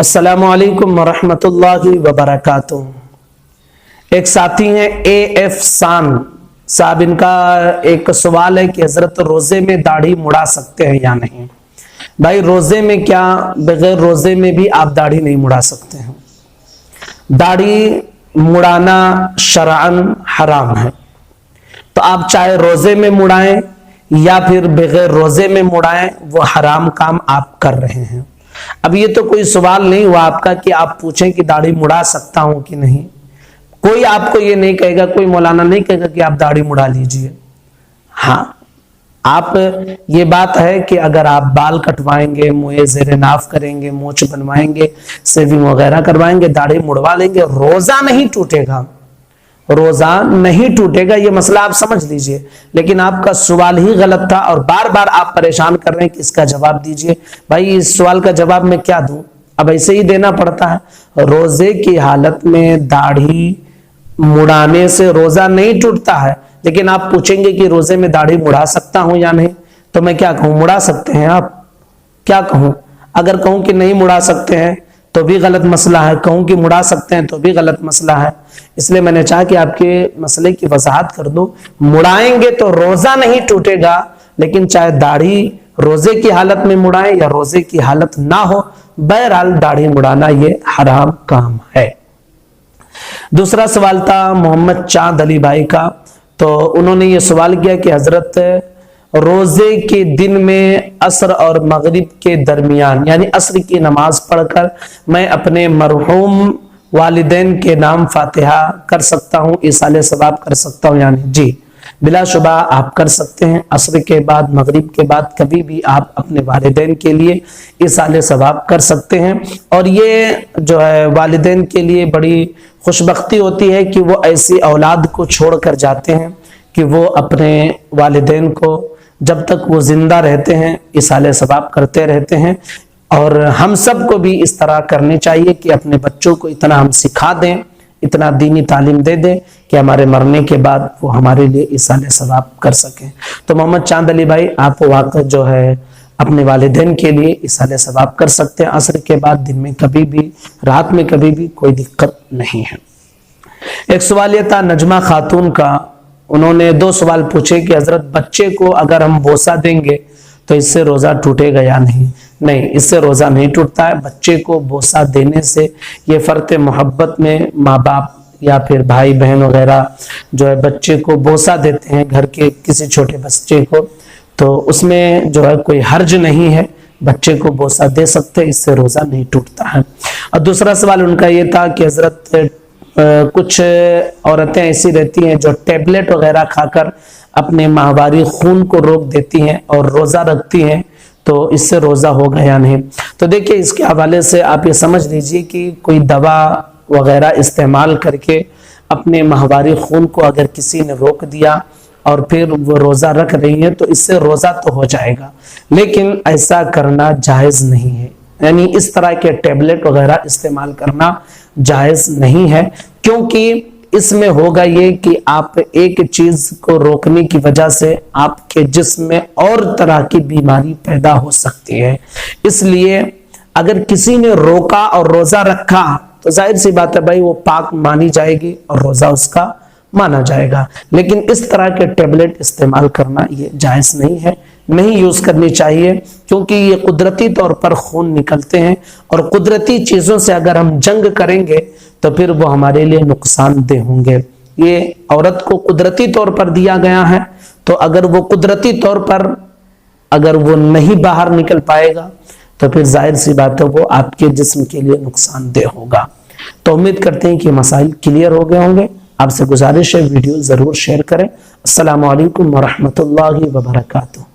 अस्सलामु अलैकुम वरहमतुल्लाहि वबरकातुह। एक साथी हैं AF शान साहब, इनका एक सवाल है कि हजरत रोजे में दाढ़ी मुड़ा सकते हैं या नहीं। भाई रोजे में क्या, बगैर रोजे में भी आप दाढ़ी नहीं मुड़ा सकते हैं। दाढ़ी मुड़ाना शरअन हराम है, तो आप चाहे रोजे में मुड़ाएं या फिर बगैर रोजे में मुड़ाएं, वो हराम काम आप कर रहे हैं। अब ये तो कोई सवाल नहीं हुआ आपका कि आप पूछें कि दाढ़ी मुड़ा सकता हूं कि नहीं। कोई आपको ये नहीं कहेगा, कोई मौलाना नहीं कहेगा कि आप दाढ़ी मुड़ा लीजिए। हाँ, आप ये बात है कि अगर आप बाल कटवाएंगे, मुँह ज़ेरे नाफ करेंगे, मूंछ बनवाएंगे, सेविंग वगैरह करवाएंगे, दाढ़ी मुड़वा लेंगे, रोजा नहीं टूटेगा, रोजा नहीं टूटेगा, ये मसला आप समझ लीजिए। लेकिन आपका सवाल ही गलत था और बार बार आप परेशान कर रहे हैं कि इसका जवाब दीजिए। भाई इस सवाल का जवाब मैं क्या दूं, अब ऐसे ही देना पड़ता है। रोजे की हालत में दाढ़ी मुड़ाने से रोजा नहीं टूटता है, लेकिन आप पूछेंगे कि रोजे में दाढ़ी मुड़ा सकता हूं या नहीं, तो मैं क्या कहूं, मुड़ा सकते हैं आप, क्या कहूं। अगर कहूं कि नहीं मुड़ा सकते हैं तो भी गलत मसला है, कहूं कि मुड़ा सकते हैं तो भी गलत मसला है। इसलिए मैंने चाहा कि आपके मसले की वजाहत कर दूं। मुड़ाएंगे तो रोजा नहीं टूटेगा, लेकिन चाहे दाढ़ी रोजे की हालत में मुड़ाएं या रोजे की हालत ना हो, बहरहाल दाढ़ी मुड़ाना ये हराम काम है। दूसरा सवाल था मोहम्मद चांद अली भाई का, तो उन्होंने ये सवाल किया कि हजरत रोजे के दिन में असर और मगरिब के दरमियान यानी असर की नमाज पढ़कर मैं अपने मरहूम वालिदैन के नाम फातिहा कर सकता हूँ, इसाले सवाब कर सकता हूँ यानी। जी बिलाशुबा आप कर सकते हैं। असर के बाद, मगरिब के बाद कभी भी आप अपने वालिदैन के लिए इसाले सवाब कर सकते हैं। और ये जो है वालिदैन के लिए बड़ी खुशबख्ती होती है कि वो ऐसी औलाद को छोड़ कर जाते हैं कि वो अपने वालिदैन को जब तक वो जिंदा रहते हैं इसाले सवाब करते रहते हैं। और हम सब को भी इस तरह करनी चाहिए कि अपने बच्चों को इतना हम सिखा दें, इतना दीनी तालीम दे दें कि हमारे मरने के बाद वो हमारे लिए इसाले सवाब कर सकें। तो मोहम्मद चांद अली भाई, आप वाकई जो है अपने वालिदैन के लिए इसाले सवाब कर सकते हैं असर के बाद, दिन में कभी भी, रात में कभी भी, कोई दिक्कत नहीं है। एक सवाल यह था नजमा खातून का, उन्होंने दो सवाल पूछे कि हजरत बच्चे को अगर हम बोसा देंगे तो इससे रोजा टूटेगा या नहीं। नहीं, इससे रोजा नहीं टूटता है। बच्चे को बोसा देने से ये फर्ते मोहब्बत में माँ बाप या फिर भाई बहन वगैरह जो है बच्चे को बोसा देते हैं, घर के किसी छोटे बच्चे को, तो उसमें जो है कोई हर्ज नहीं है, बच्चे को बोसा दे सकते हैं, इससे रोजा नहीं टूटता है। और दूसरा सवाल उनका ये था कि हजरत कुछ औरतें ऐसी रहती हैं जो टेबलेट वगैरह खाकर अपने माहवारी खून को रोक देती हैं और रोजा रखती हैं, तो इससे रोजा होगा या नहीं। तो देखिए, इसके हवाले से आप ये समझ लीजिए कि कोई दवा वगैरह इस्तेमाल करके अपने माहवारी खून को अगर किसी ने रोक दिया और फिर वो रोजा रख रही है तो इससे रोजा तो हो जाएगा, लेकिन ऐसा करना जायज नहीं है। यानी इस तरह के टेबलेट वगैरह इस्तेमाल करना जायज नहीं है, क्योंकि इसमें होगा ये कि आप एक चीज को रोकने की वजह से आपके जिस्म में और तरह की बीमारी पैदा हो सकती है। इसलिए अगर किसी ने रोका और रोजा रखा तो जाहिर सी बात है भाई, वो पाक मानी जाएगी और रोजा उसका माना जाएगा। लेकिन इस तरह के टेबलेट इस्तेमाल करना ये जायज नहीं है, नहीं यूज करनी चाहिए, क्योंकि ये कुदरती तौर पर खून निकलते हैं और कुदरती चीजों से अगर हम जंग करेंगे तो फिर वो हमारे लिए नुकसानदेह होंगे। ये औरत को कुदरती तौर पर दिया गया है, तो अगर वो कुदरती तौर पर अगर वो नहीं बाहर निकल पाएगा तो फिर जाहिर सी बात है वो आपके जिस्म के लिए नुकसानदेह होगा। तो उम्मीद करते हैं कि मसाइल क्लियर हो गए होंगे। आपसे गुजारिश है वीडियो जरूर शेयर करें। अस्सलामु अलैकुम वरहमतुल्लाहि वबरकातुहू।